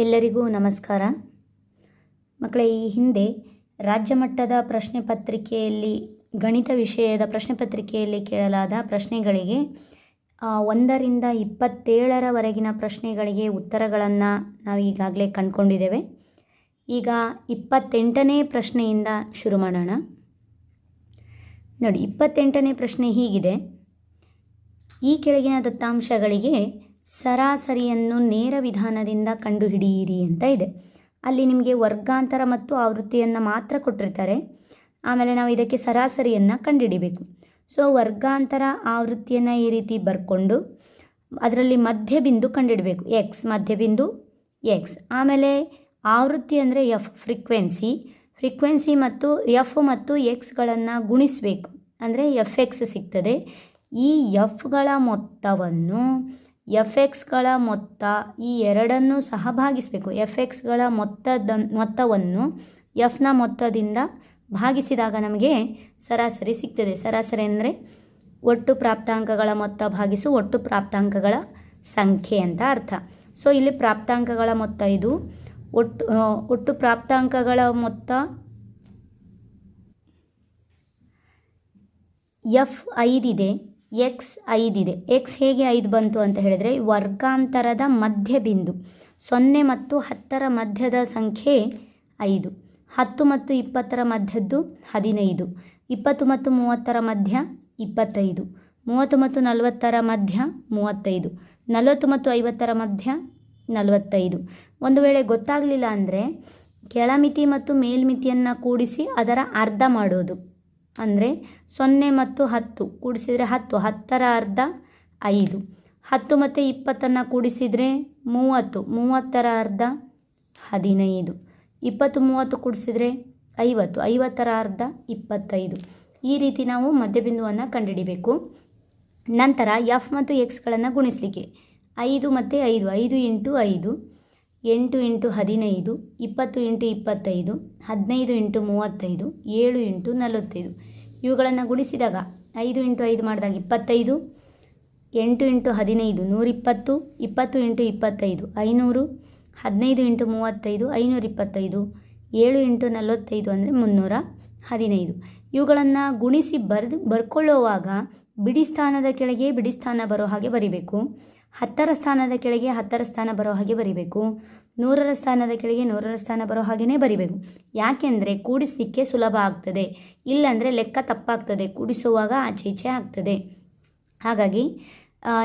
ಎಲ್ಲರಿಗೂ ನಮಸ್ಕಾರ. ಮಕ್ಕಳೇ, ಈ ಹಿಂದೆ ರಾಜ್ಯ ಮಟ್ಟದ ಪ್ರಶ್ನೆ ಪತ್ರಿಕೆಯಲ್ಲಿ ಗಣಿತ ವಿಷಯದ ಪ್ರಶ್ನೆ ಪತ್ರಿಕೆಯಲ್ಲಿ ಕೇಳಲಾದ ಪ್ರಶ್ನೆಗಳಿಗೆ 1ರಿಂದ 27ರವರೆಗಿನ ಪ್ರಶ್ನೆಗಳಿಗೆ ಉತ್ತರಗಳನ್ನು ನಾವು ಈಗಾಗಲೇ ಕಂಡುಕೊಂಡಿದ್ದೇವೆ. ಈಗ 28ನೇ ಪ್ರಶ್ನೆಯಿಂದ ಶುರು ಮಾಡೋಣ. ನೋಡಿ, 28ನೇ ಪ್ರಶ್ನೆ ಹೀಗಿದೆ: ಈ ಕೆಳಗಿನ ದತ್ತಾಂಶಗಳಿಗೆ ಸರಾಸರಿಯನ್ನು ನೇರ ವಿಧಾನದಿಂದ ಕಂಡುಹಿಡಿಯಿರಿ ಅಂತ ಇದೆ. ಅಲ್ಲಿ ನಿಮಗೆ ವರ್ಗಾಂತರ ಮತ್ತು ಆವೃತ್ತಿಯನ್ನು ಮಾತ್ರ ಕೊಟ್ಟಿರ್ತಾರೆ. ಆಮೇಲೆ ನಾವು ಇದಕ್ಕೆ ಸರಾಸರಿಯನ್ನು ಕಂಡುಹಿಡಿಬೇಕು. ಸೊ ವರ್ಗಾಂತರ ಆವೃತ್ತಿಯನ್ನು ಈ ರೀತಿ ಬರ್ಕೊಂಡು ಅದರಲ್ಲಿ ಮಧ್ಯಬಿಂದು ಕಂಡುಹಿಡಬೇಕು. ಎಕ್ಸ್ ಮಧ್ಯಬಿಂದು ಎಕ್ಸ್. ಆಮೇಲೆ ಆವೃತ್ತಿ ಅಂದರೆ ಎಫ್ ಫ್ರೀಕ್ವೆನ್ಸಿ ಮತ್ತು ಎಫ್ ಮತ್ತು ಎಕ್ಸ್ಗಳನ್ನು ಗುಣಿಸಬೇಕು. ಅಂದರೆ ಎಫ್ ಎಕ್ಸ್ ಸಿಗ್ತದೆ. ಈ ಎಫ್ಗಳ ಮೊತ್ತವನ್ನು ಎಫ್ ಎಕ್ಸ್ಗಳ ಮೊತ್ತ ಈ ಎರಡನ್ನೂ ಸಹ ಭಾಗಿಸಬೇಕು. ಎಫ್ ಎಕ್ಸ್ಗಳ ಮೊತ್ತವನ್ನು ಎಫ್ನ ಮೊತ್ತದಿಂದ ಭಾಗಿಸಿದಾಗ ನಮಗೆ ಸರಾಸರಿ ಸಿಗ್ತದೆ. ಸರಾಸರಿ ಅಂದರೆ ಒಟ್ಟು ಪ್ರಾಪ್ತಾಂಕಗಳ ಮೊತ್ತ ಭಾಗಿಸು ಒಟ್ಟು ಪ್ರಾಪ್ತಾಂಕಗಳ ಸಂಖ್ಯೆ ಅಂತ ಅರ್ಥ. ಸೊ ಇಲ್ಲಿ ಪ್ರಾಪ್ತಾಂಕಗಳ ಮೊತ್ತ ಇದು. ಒಟ್ಟು ಪ್ರಾಪ್ತಾಂಕಗಳ ಮೊತ್ತ ಎಫ್ 5 ಇದೆ, ಎಕ್ಸ್ 5 ಇದೆ. ಎಕ್ಸ್ ಹೇಗೆ 5 ಬಂತು ಅಂತ ಹೇಳಿದರೆ, ವರ್ಗಾಂತರದ ಮಧ್ಯಬಿಂದು 0 ಮತ್ತು 10ರ ಮಧ್ಯದ ಸಂಖ್ಯೆ 5, 10 ಮತ್ತು 20ರ ಮಧ್ಯದ್ದು 15, 20 ಮತ್ತು 30ರ ಮಧ್ಯ 25, 30 ಮತ್ತು 40ರ ಮಧ್ಯ 35, 40 ಮತ್ತು 50ರ ಮಧ್ಯ 45. ಒಂದು ವೇಳೆ ಗೊತ್ತಾಗಲಿಲ್ಲ ಅಂದರೆ ಕೆಳಮಿತಿ ಮತ್ತು ಮೇಲ್ಮಿತಿಯನ್ನು ಕೂಡಿಸಿ ಅದರ ಅರ್ಧ ಮಾಡೋದು. ಅಂದರೆ 0 ಮತ್ತು 10 ಕೂಡಿಸಿದರೆ 10, 10ರ ಅರ್ಧ 5, 10 ಮತ್ತು 20ನ್ನು ಕೂಡಿಸಿದರೆ 30, 30ರ ಅರ್ಧ 15, 20, 30 ಕೂಡಿಸಿದರೆ 50, 50ರ ಅರ್ಧ 25. ಈ ರೀತಿ ನಾವು ಮಧ್ಯಬಿಂದುವನ್ನು ಕಂಡುಹಿಡಿಬೇಕು. ನಂತರ ಎಫ್ ಮತ್ತು ಎಕ್ಸ್ಗಳನ್ನು ಗುಣಿಸಲಿಕ್ಕೆ 5 ಮತ್ತು 5, 5 into 5, 8 into 15, 20 into 25, 15 into 35, 7 into 45. ಇವುಗಳನ್ನು ಗುಣಿಸಿದಾಗ 5 ಇಂಟು 5 ಮಾಡಿದಾಗ 25, 8 ಇಂಟು 15 120, 20 ಇಂಟು 25 500, 15 ಇಂಟು 35 525, 7 ಇಂಟು 45 ಅಂದರೆ 315. ಇವುಗಳನ್ನು ಗುಣಿಸಿ ಬರ್ಕೊಳ್ಳುವಾಗ ಬಿಡಿ ಸ್ಥಾನದ ಕೆಳಗೆ ಬಿಡಿ ಸ್ಥಾನ ಬರೋ ಹಾಗೆ ಬರಿಬೇಕು. 10ರ ಸ್ಥಾನದ ಕೆಳಗೆ 10ರ ಸ್ಥಾನ ಬರೋ ಹಾಗೆ ಬರಿಬೇಕು. 100ರ ಸ್ಥಾನದ ಕೆಳಗೆ 100ರ ಸ್ಥಾನ ಬರೋ ಹಾಗೆಯೇ ಬರಿಬೇಕು. ಯಾಕೆಂದರೆ ಕೂಡಿಸಲಿಕ್ಕೆ ಸುಲಭ ಆಗ್ತದೆ. ಇಲ್ಲಾಂದರೆ ಲೆಕ್ಕ ತಪ್ಪಾಗ್ತದೆ, ಕೂಡಿಸುವಾಗ ಆಚೆ ಈಚೆ ಆಗ್ತದೆ. ಹಾಗಾಗಿ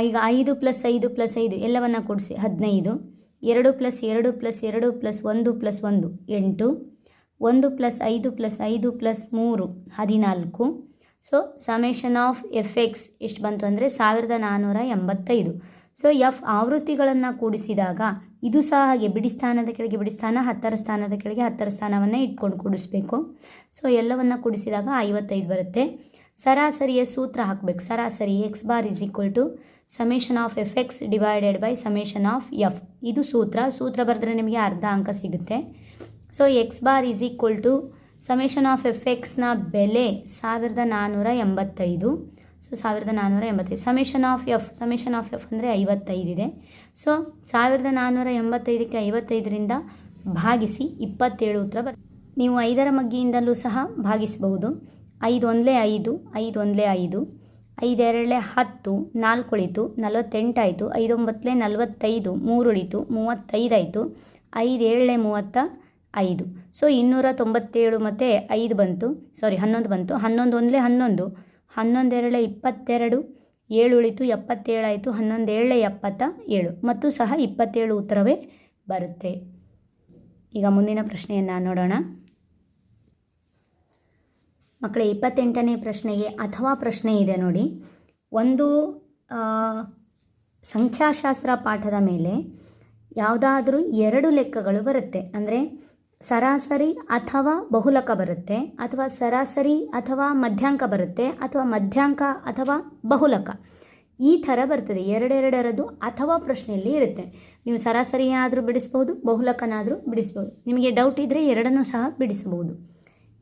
ಈಗ 5 + 5 + 5 ಎಲ್ಲವನ್ನು ಕೂಡಿಸಿ 15, 2 + 2 + 2 + 1 + 1 8, 1 + 5 + 5 + 3 14. So summation of f X ಎಷ್ಟು ಬಂತು ಅಂದರೆ 1485. ಸೊ ಎಫ್ ಆವೃತ್ತಿಗಳನ್ನು ಕೂಡಿಸಿದಾಗ ಇದು ಸಹ ಹಾಗೆ ಬಿಡಿ ಸ್ಥಾನದ ಕೆಳಗೆ ಬಿಡಿ ಸ್ಥಾನ, 10ರ ಸ್ಥಾನದ ಕೆಳಗೆ 10ರ ಸ್ಥಾನವನ್ನು ಇಟ್ಕೊಂಡು ಕೂಡಿಸ್ಬೇಕು. ಸೊ ಎಲ್ಲವನ್ನು ಕೂಡಿಸಿದಾಗ 55 ಬರುತ್ತೆ. ಸರಾಸರಿಯ ಸೂತ್ರ ಹಾಕಬೇಕು. ಸರಾಸರಿ x bar is equal to summation of f x divided by summation of f. ಇದು ಸೂತ್ರ ಬರೆದ್ರೆ ನಿಮಗೆ ಅರ್ಧ ಅಂಕ ಸಿಗುತ್ತೆ. So x bar is equal to summation of f ಎಕ್ಸ್ನ ಬೆಲೆ 1485. ಸೊ 1485. ಸಮೇಷನ್ ಆಫ್ ಎಫ್ ಅಂದರೆ 55 ಇದೆ. ಸೊ 1485ಕ್ಕೆ 55ರಿಂದ ಭಾಗಿಸಿ 27 ಉತ್ತರ ಬರುತ್ತೆ. ನೀವು 5ರ ಮಗ್ಗಿಯಿಂದಲೂ ಸಹ ಭಾಗಿಸಬಹುದು. 5 1 5, 5 1 5, 5 2 10, 4 ಉಳಿತು 48 ಆಯಿತು, 5 9 45, 3 ಉಳಿತು 35 ಆಯಿತು, 5 7 35. ಸೊ 297 ಮತ್ತು 5 ಬಂತು, 11 ಬಂತು. 11 1 11, 11 2 22, 7 ಉಳಿತು 77 ಆಯಿತು, 11 7 77 ಮತ್ತು ಸಹ 27 ಉತ್ತರವೇ ಬರುತ್ತೆ. ಈಗ ಮುಂದಿನ ಪ್ರಶ್ನೆಯನ್ನು ನೋಡೋಣ. ಮಕ್ಕಳೇ, 28ನೇ ಪ್ರಶ್ನೆಗೆ ಅಥವಾ ಪ್ರಶ್ನೆ ಇದೆ ನೋಡಿ. ಒಂದು ಸಂಖ್ಯಾಶಾಸ್ತ್ರ ಪಾಠದ ಮೇಲೆ ಯಾವುದಾದ್ರೂ 2 ಲೆಕ್ಕಗಳು ಬರುತ್ತೆ. ಅಂದರೆ ಸರಾಸರಿ ಅಥವಾ ಬಹುಲಕ ಬರುತ್ತೆ, ಅಥವಾ ಸರಾಸರಿ ಅಥವಾ ಮಧ್ಯಾಂಕ ಬರುತ್ತೆ, ಅಥವಾ ಮಧ್ಯಾಂಕ ಅಥವಾ ಬಹುಲಕ. ಈ ಥರ ಬರ್ತದೆ. 2 ಅಥವಾ ಪ್ರಶ್ನೆಯಲ್ಲಿ ಇರುತ್ತೆ. ನೀವು ಸರಾಸರಿಯಾದರೂ ಬಿಡಿಸ್ಬೋದು, ಬಹುಲಕನಾದರೂ ಬಿಡಿಸ್ಬೋದು. ನಿಮಗೆ ಡೌಟ್ ಇದ್ದರೆ ಎರಡನ್ನೂ ಸಹ ಬಿಡಿಸಬಹುದು.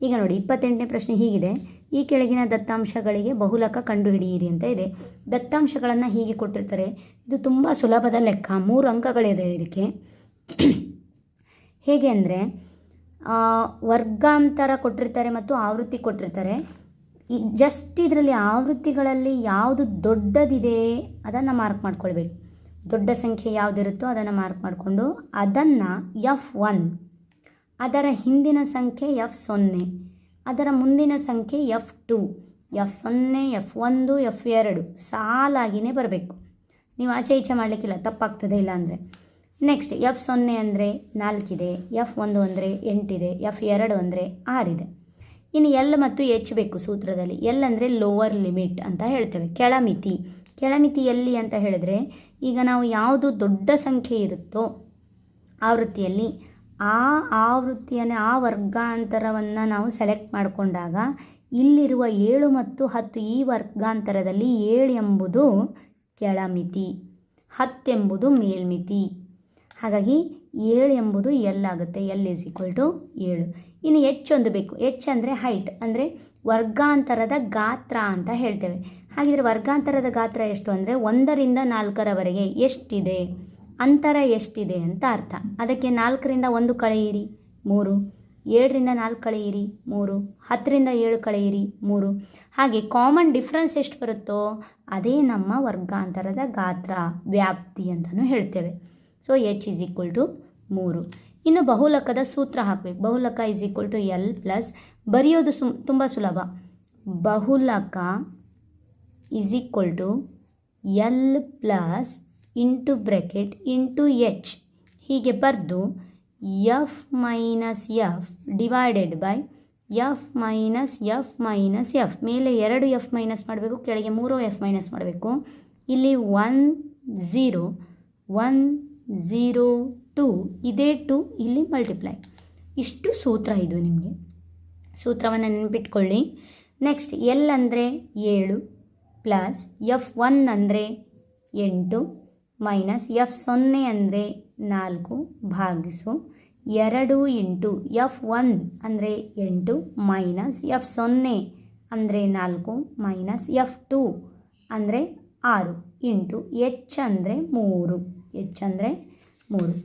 ಈಗ ನೋಡಿ, 28ನೇ ಪ್ರಶ್ನೆ ಹೀಗಿದೆ: ಈ ಕೆಳಗಿನ ದತ್ತಾಂಶಗಳಿಗೆ ಬಹುಲಕ ಕಂಡುಹಿಡಿಯಿರಿ ಅಂತ ಇದೆ. ದತ್ತಾಂಶಗಳನ್ನು ಹೀಗೆ ಕೊಟ್ಟಿರ್ತಾರೆ. ಇದು ತುಂಬ ಸುಲಭದ ಲೆಕ್ಕ, 3 ಅಂಕಗಳಿದೆ ಇದಕ್ಕೆ. ಹೇಗೆ ಅಂದರೆ ವರ್ಗಾಂತರ ಕೊಟ್ಟಿರ್ತಾರೆ ಮತ್ತು ಆವೃತ್ತಿ ಕೊಟ್ಟಿರ್ತಾರೆ. ಜಸ್ಟ್ ಇದರಲ್ಲಿ ಆವೃತ್ತಿಗಳಲ್ಲಿ ಯಾವುದು ದೊಡ್ಡದಿದೆ ಅದನ್ನು ಮಾರ್ಕ್ ಮಾಡ್ಕೊಳ್ಬೇಕು. ದೊಡ್ಡ ಸಂಖ್ಯೆ ಯಾವುದಿರುತ್ತೋ ಅದನ್ನು ಮಾರ್ಕ್ ಮಾಡಿಕೊಂಡು ಅದನ್ನು F1, ಅದರ ಹಿಂದಿನ ಸಂಖ್ಯೆ F0, ಅದರ ಮುಂದಿನ ಸಂಖ್ಯೆ F2, F0, F1, F2 ಸಾಲಾಗಿಯೇ ಬರಬೇಕು. ನೀವು ಆಚೆ ಈಚೆ ಮಾಡಲಿಕ್ಕಿಲ್ಲ, ತಪ್ಪಾಗ್ತದೆ ಇಲ್ಲ ಅಂದರೆ. ನೆಕ್ಸ್ಟ್ F0 ಅಂದರೆ 4 ಇದೆ, F1 ಅಂದರೆ 8 ಇದೆ, F2 ಅಂದರೆ 6 ಇದೆ. ಇನ್ನು L ಮತ್ತು H ಬೇಕು ಸೂತ್ರದಲ್ಲಿ. L ಅಂದರೆ ಲೋವರ್ ಲಿಮಿಟ್ ಅಂತ ಹೇಳ್ತೇವೆ, ಕೆಳಮಿತಿ. ಕೆಳಮಿತಿ ಎಲ್ಲಿ ಅಂತ ಹೇಳಿದ್ರೆ, ಈಗ ನಾವು ಯಾವುದು ದೊಡ್ಡ ಸಂಖ್ಯೆ ಇರುತ್ತೋ ಆವೃತ್ತಿಯಲ್ಲಿ ಆ ಆವೃತ್ತಿಯನ್ನು, ಆ ವರ್ಗಾಂತರವನ್ನು ನಾವು ಸೆಲೆಕ್ಟ್ ಮಾಡಿಕೊಂಡಾಗ ಇಲ್ಲಿರುವ 7 ಮತ್ತು 10 ಈ ವರ್ಗಾಂತರದಲ್ಲಿ 7 ಎಂಬುದು ಕೆಳಮಿತಿ, 10 ಎಂಬುದು ಮೇಲ್ಮಿತಿ. ಹಾಗಾಗಿ 7 ಎಂಬುದು L ಆಗುತ್ತೆ. L = 7. ಇನ್ನು H ಒಂದು ಬೇಕು. H ಅಂದರೆ ಹೈಟ್, ಅಂದರೆ ವರ್ಗಾಂತರದ ಗಾತ್ರ ಅಂತ ಹೇಳ್ತೇವೆ. ಹಾಗಿದ್ರೆ ವರ್ಗಾಂತರದ ಗಾತ್ರ ಎಷ್ಟು ಅಂದರೆ 1 ರಿಂದ 4ರವರೆಗೆ ಎಷ್ಟಿದೆ, ಅಂತರ ಎಷ್ಟಿದೆ ಅಂತ ಅರ್ಥ. ಅದಕ್ಕೆ 4 ರಿಂದ 1 ಕಳೆಯಿರಿ 3, 7 ರಿಂದ 4 ಕಳೆಯಿರಿ 3, 10 ರಿಂದ 7 ಕಳೆಯಿರಿ 3. ಹಾಗೆ ಕಾಮನ್ ಡಿಫ್ರೆನ್ಸ್ ಎಷ್ಟು ಬರುತ್ತೋ ಅದೇ ನಮ್ಮ ವರ್ಗಾಂತರದ ಗಾತ್ರ, ವ್ಯಾಪ್ತಿ ಅಂತಲೂ ಹೇಳ್ತೇವೆ. So H = 3. ಇನ್ನು ಬಹುಲಕದ ಸೂತ್ರ ಹಾಕಬೇಕು. ಬಹುಲಕ L ಪ್ಲಸ್, ಬರೆಯೋದು ತುಂಬ ಸುಲಭ. ಬಹುಲಕ L plus into bracket into H ಹೀಗೆ ಬರೆದು F minus F divided by F minus F minus F. ಮೇಲೆ 2 F ಮೈನಸ್ ಮಾಡಬೇಕು, ಕೆಳಗೆ 3 F ಮೈನಸ್ ಮಾಡಬೇಕು. ಇಲ್ಲಿ 1 0 1 0 2 ಇದೇ 2 ಇಲ್ಲಿ ಮಲ್ಟಿಪ್ಲೈ. ಇಷ್ಟು ಸೂತ್ರ. ಇದು ನಿಮಗೆ ಸೂತ್ರವನ್ನು ನೆನಪಿಟ್ಕೊಳ್ಳಿ. ನೆಕ್ಸ್ಟ್ L ಅಂದರೆ 7 ಪ್ಲಸ್ F1 ಅಂದರೆ 8 ಮೈನಸ್ F0 ಅಂದರೆ 4 ಭಾಗಿಸು 2 ಇಂಟು F1 ಅಂದರೆ 8 ಮೈನಸ್ F0 ಅಂದರೆ 4 ಮೈನಸ್ F2 ಅಂದರೆ 6 ಇಂಟು H ಅಂದರೆ 3. H ಅಂದರೆ 3.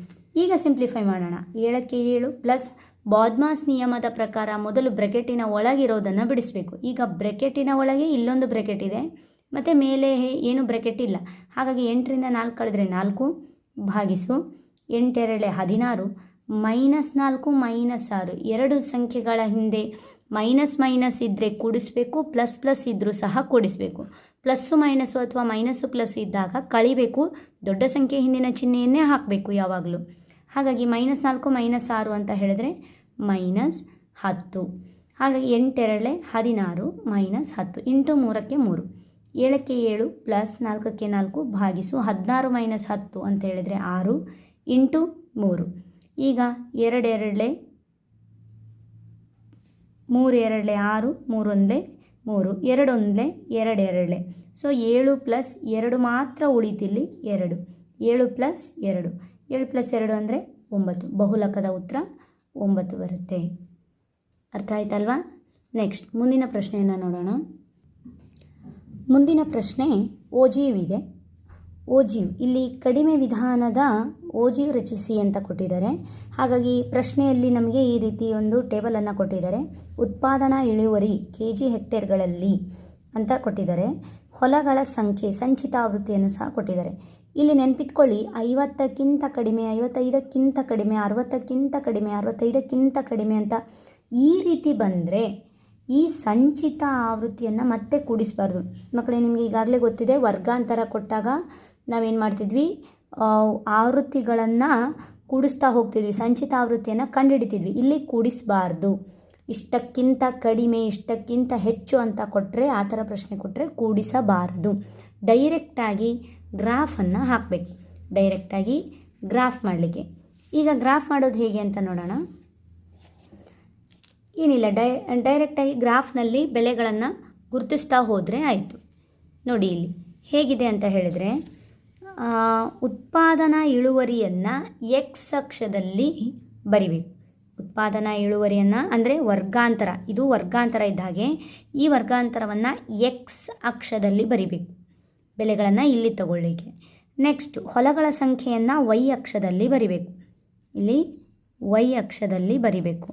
ಈಗ ಸಿಂಪ್ಲಿಫೈ ಮಾಡೋಣ. 7ಕ್ಕೆ 7 ಪ್ಲಸ್ ಬಾದ್ಮಾಸ್ ನಿಯಮದ ಪ್ರಕಾರ ಮೊದಲು ಬ್ರ್ಯಾಕೆಟಿನ ಒಳಗಿರೋದನ್ನು ಬಿಡಿಸಬೇಕು. ಈಗ ಬ್ರ್ಯಾಕೆಟಿನ ಒಳಗೆ ಇಲ್ಲೊಂದು ಬ್ರ್ಯಾಕೆಟ್ ಇದೆ ಮತ್ತು ಮೇಲೆ ಏನು ಬ್ರ್ಯಾಕೆಟ್ ಇಲ್ಲ. ಹಾಗಾಗಿ 8 ರಿಂದ 4 ಕಳೆದ್ರೆ 4 ಭಾಗಿಸು 8 2 16 ಮೈನಸ್ 4 ಮೈನಸ್ 6. ಎರಡು ಸಂಖ್ಯೆಗಳ ಹಿಂದೆ ಮೈನಸ್ ಮೈನಸ್ ಇದ್ದರೆ ಕೂಡಿಸಬೇಕು, ಪ್ಲಸ್ ಪ್ಲಸ್ ಇದ್ದರೂ ಸಹ ಕೂಡಿಸಬೇಕು. ಪ್ಲಸ್ಸು ಮೈನಸ್ಸು ಅಥವಾ ಮೈನಸ್ಸು ಪ್ಲಸ್ ಇದ್ದಾಗ ಕಳಿಬೇಕು. ದೊಡ್ಡ ಸಂಖ್ಯೆ ಹಿಂದಿನ ಚಿಹ್ನೆಯನ್ನೇ ಹಾಕಬೇಕು ಯಾವಾಗಲೂ. ಹಾಗಾಗಿ -4 -6 ಅಂತ ಹೇಳಿದ್ರೆ -10. ಹಾಗಾಗಿ 8 2 16 -10 ಇಂಟು 3ಕ್ಕೆ 3. 7ಕ್ಕೆ 7 ಪ್ಲಸ್ 4ಕ್ಕೆ 4 ಭಾಗಿಸು 16 -10 ಅಂತ ಹೇಳಿದರೆ 6 ಇಂಟು 3. ಈಗ 2 2 3 2 6 3 1 3 2 1 2 2. ಸೊ 7 ಪ್ಲಸ್ 2 ಮಾತ್ರ ಉಳಿತಿಲ್ಲಿ 2. 7 ಪ್ಲಸ್ 2 7 ಪ್ಲಸ್ 2 ಅಂದರೆ 9. ಬಹುಲಕದ ಉತ್ತರ 9 ಬರುತ್ತೆ. ಅರ್ಥ ಆಯ್ತಲ್ವಾ? ನೆಕ್ಸ್ಟ್ ಮುಂದಿನ ಪ್ರಶ್ನೆಯನ್ನು ನೋಡೋಣ. ಮುಂದಿನ ಪ್ರಶ್ನೆ ಓಜೀವ್ ಇದೆ. ಓಜೀವ್ ಇಲ್ಲಿ ಕಡಿಮೆ ವಿಧಾನದ ಓಜೀವ್ ರಚಿಸಿ ಅಂತ ಕೊಟ್ಟಿದ್ದಾರೆ. ಹಾಗಾಗಿ ಪ್ರಶ್ನೆಯಲ್ಲಿ ನಮಗೆ ಈ ರೀತಿ ಒಂದು ಟೇಬಲನ್ನು ಕೊಟ್ಟಿದ್ದಾರೆ. ಉತ್ಪಾದನಾ ಇಳುವರಿ kg ಹೆಕ್ಟೇರ್ಗಳಲ್ಲಿ ಅಂತ ಕೊಟ್ಟಿದ್ದಾರೆ. ಹೊಲಗಳ ಸಂಖ್ಯೆ ಸಂಚಿತ ಆವೃತ್ತಿಯನ್ನು ಸಹ ಕೊಟ್ಟಿದ್ದಾರೆ. ಇಲ್ಲಿ ನೆನ್ಪಿಟ್ಕೊಳ್ಳಿ, 50ಕ್ಕಿಂತ ಕಡಿಮೆ, 55ಕ್ಕಿಂತ ಕಡಿಮೆ, 60ಕ್ಕಿಂತ ಕಡಿಮೆ, 65ಕ್ಕಿಂತ ಕಡಿಮೆ ಅಂತ ಈ ರೀತಿ ಬಂದರೆ ಈ ಸಂಚಿತ ಆವೃತ್ತಿಯನ್ನು ಮತ್ತೆ ಕೂಡಿಸಬಾರ್ದು. ಮಕ್ಕಳೇ, ನಿಮಗೆ ಈಗಾಗಲೇ ಗೊತ್ತಿದೆ, ವರ್ಗಾಂತರ ಕೊಟ್ಟಾಗ ನಾವೇನು ಮಾಡ್ತಿದ್ವಿ, ಆವೃತ್ತಿಗಳನ್ನು ಕೂಡಿಸ್ತಾ ಹೋಗ್ತಿದ್ವಿ, ಸಂಚಿತ ಆವೃತ್ತಿಯನ್ನು ಕಂಡುಹಿಡಿತಿದ್ವಿ. ಇಲ್ಲಿ ಕೂಡಿಸಬಾರ್ದು. ಇಷ್ಟಕ್ಕಿಂತ ಕಡಿಮೆ, ಇಷ್ಟಕ್ಕಿಂತ ಹೆಚ್ಚು ಅಂತ ಕೊಟ್ಟರೆ, ಆ ಥರ ಪ್ರಶ್ನೆ ಕೊಟ್ಟರೆ ಕೂಡಿಸಬಾರದು. ಡೈರೆಕ್ಟಾಗಿ ಗ್ರಾಫನ್ನು ಹಾಕಬೇಕು. ಡೈರೆಕ್ಟಾಗಿ ಗ್ರಾಫ್ ಮಾಡಲಿಕ್ಕೆ. ಈಗ ಗ್ರಾಫ್ ಮಾಡೋದು ಹೇಗೆ ಅಂತ ನೋಡೋಣ. ಏನಿಲ್ಲ, ಡೈರೆಕ್ಟಾಗಿ ಗ್ರಾಫ್ನಲ್ಲಿ ಬೆಲೆಗಳನ್ನು ಗುರುತಿಸ್ತಾ ಹೋದರೆ ಆಯಿತು. ನೋಡಿ ಇಲ್ಲಿ ಹೇಗಿದೆ ಅಂತ ಹೇಳಿದರೆ, ಉತ್ಪಾದನಾ ಇಳುವರಿಯನ್ನು ಎಕ್ಸ್ ಅಕ್ಷದಲ್ಲಿ ಬರಿಬೇಕು. ಉತ್ಪಾದನಾ ಇಳುವರಿಯನ್ನು ಅಂದರೆ ವರ್ಗಾಂತರ, ಇದು ವರ್ಗಾಂತರ ಇದ್ದ ಹಾಗೆ ಈ ವರ್ಗಾಂತರವನ್ನು ಎಕ್ಸ್ ಅಕ್ಷದಲ್ಲಿ ಬರಿಬೇಕು, ಬೆಲೆಗಳನ್ನು ಇಲ್ಲಿ ತಗೊಳ್ಳಿಕ್ಕೆ. ನೆಕ್ಸ್ಟ್ ಹೊಲಗಳ ಸಂಖ್ಯೆಯನ್ನು ವೈ ಅಕ್ಷದಲ್ಲಿ ಬರಿಬೇಕು. ಇಲ್ಲಿ ವೈ ಅಕ್ಷದಲ್ಲಿ ಬರಿಬೇಕು.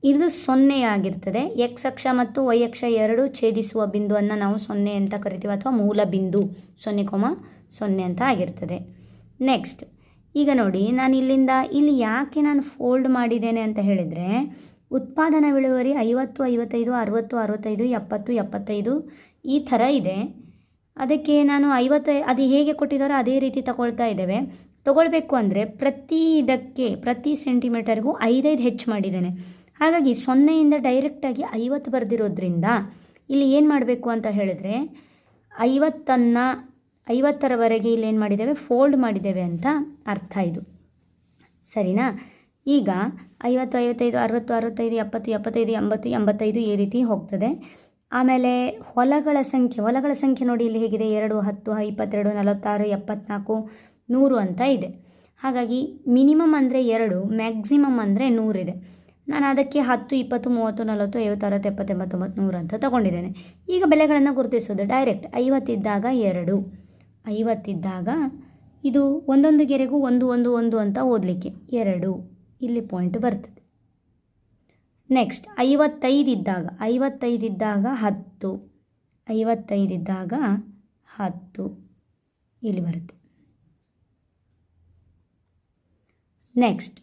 ಇದು 0 ಆಗಿರ್ತದೆ. ಎಕ್ಸ್ ಅಕ್ಷ ಮತ್ತು ವೈ ಅಕ್ಷ ಎರಡೂ ಛೇದಿಸುವ ಬಿಂದುವನ್ನು ನಾವು 0 ಅಂತ ಕರಿತೀವಿ, ಅಥವಾ ಮೂಲ ಬಿಂದು 0,0 ಅಂತ ಆಗಿರ್ತದೆ. ನೆಕ್ಸ್ಟ್ ಈಗ ನೋಡಿ, ನಾನು ಇಲ್ಲಿ ಯಾಕೆ ನಾನು ಫೋಲ್ಡ್ ಮಾಡಿದ್ದೇನೆ ಅಂತ ಹೇಳಿದರೆ, ಉತ್ಪಾದನಾ ಇಳುವರಿ 50, 55, 60, 65, 70, 75 ಈ ಥರ ಇದೆ. ಅದಕ್ಕೆ ನಾನು 50 ಅದು ಹೇಗೆ ಕೊಟ್ಟಿದ್ದಾರೋ ಅದೇ ರೀತಿ ತಗೊಳ್ತಾ ಇದ್ದೇವೆ. ತಗೊಳ್ಬೇಕು ಅಂದರೆ ಪ್ರತಿ ಸೆಂಟಿಮೀಟರ್ಗೂ 5 ಹೆಚ್ಚು ಮಾಡಿದ್ದೇನೆ. ಹಾಗಾಗಿ 0ಯಿಂದ ಡೈರೆಕ್ಟಾಗಿ 50 ಬರೆದಿರೋದ್ರಿಂದ ಇಲ್ಲಿ ಏನು ಮಾಡಬೇಕು ಅಂತ ಹೇಳಿದ್ರೆ, 50ರವರೆಗೆ ಇಲ್ಲಿ ಏನು ಮಾಡಿದ್ದೇವೆ, ಫೋಲ್ಡ್ ಮಾಡಿದ್ದೇವೆ ಅಂತ ಅರ್ಥ ಇದು. ಸರಿನಾ? ಈಗ 50, 55, 60, 65, 70, 75, 80, 85 ಈ ರೀತಿ ಹೋಗ್ತದೆ. ಆಮೇಲೆ ಹೊಲಗಳ ಸಂಖ್ಯೆ ನೋಡಿ ಇಲ್ಲಿ ಹೇಗಿದೆ, 2, 10, 22, 46, 74, 100 ಅಂತ ಇದೆ. ಹಾಗಾಗಿ ಮಿನಿಮಮ್ ಅಂದರೆ 2, ಮ್ಯಾಕ್ಸಿಮಮ್ ಅಂದರೆ 100 ಇದೆ. ನಾನು ಅದಕ್ಕೆ 10, 20, 30, 40, 50, 60, 70, 80, 90, 100 ಅಂತ ತಗೊಂಡಿದ್ದೇನೆ. ಈಗ ಬೆಲೆಗಳನ್ನು ಗುರುತಿಸೋದು ಡೈರೆಕ್ಟ್. 50 ಇದ್ದಾಗ 2, 50 ಇದ್ದಾಗ ಇದು ಒಂದೊಂದು ಗೆರೆಗೂ 1, 1, 1 ಅಂತ ಓದಲಿಕ್ಕೆ 2 ಇಲ್ಲಿ ಪಾಯಿಂಟ್ ಬರ್ತದೆ. ನೆಕ್ಸ್ಟ್ 55 ಇದ್ದಾಗ 10, 55 ಇದ್ದಾಗ 10 ಇಲ್ಲಿ ಬರುತ್ತೆ. ನೆಕ್ಸ್ಟ್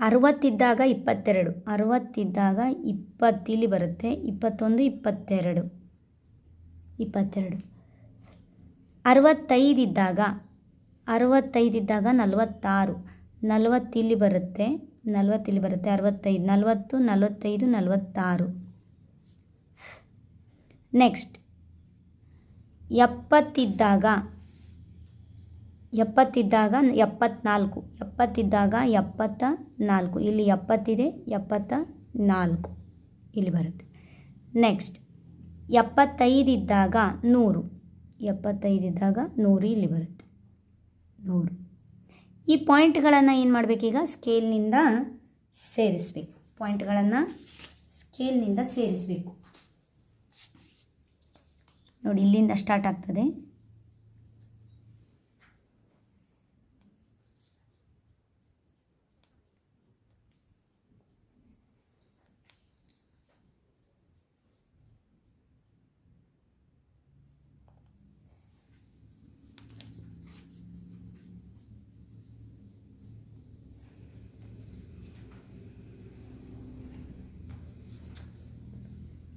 60 ಇದ್ದಾಗ 22, 60 ಇದ್ದಾಗ 20 ಇಲ್ಲಿ ಬರುತ್ತೆ, 21, 22, 65 ಇದ್ದಾಗ 46, 40 ಇಲ್ಲಿ ಬರುತ್ತೆ, 65, 40, 45, 46. ನೆಕ್ಸ್ಟ್ 70 ಇದ್ದಾಗ 74, 70 ಇದ್ದಾಗ 74 ಇಲ್ಲಿ 70 ಇದೆ, 74 ಇಲ್ಲಿ ಬರುತ್ತೆ. ನೆಕ್ಸ್ಟ್ 75 ಇದ್ದಾಗ 100, 75 ಇದ್ದಾಗ 100 ಇಲ್ಲಿ ಬರುತ್ತೆ, 100. ಈ ಪಾಯಿಂಟ್ಗಳನ್ನು ಏನು ಮಾಡಬೇಕೀಗ, ಸ್ಕೇಲ್ನಿಂದ ಸೇರಿಸಬೇಕು. ನೋಡಿ, ಇಲ್ಲಿಂದ ಸ್ಟಾರ್ಟ್ ಆಗ್ತದೆ.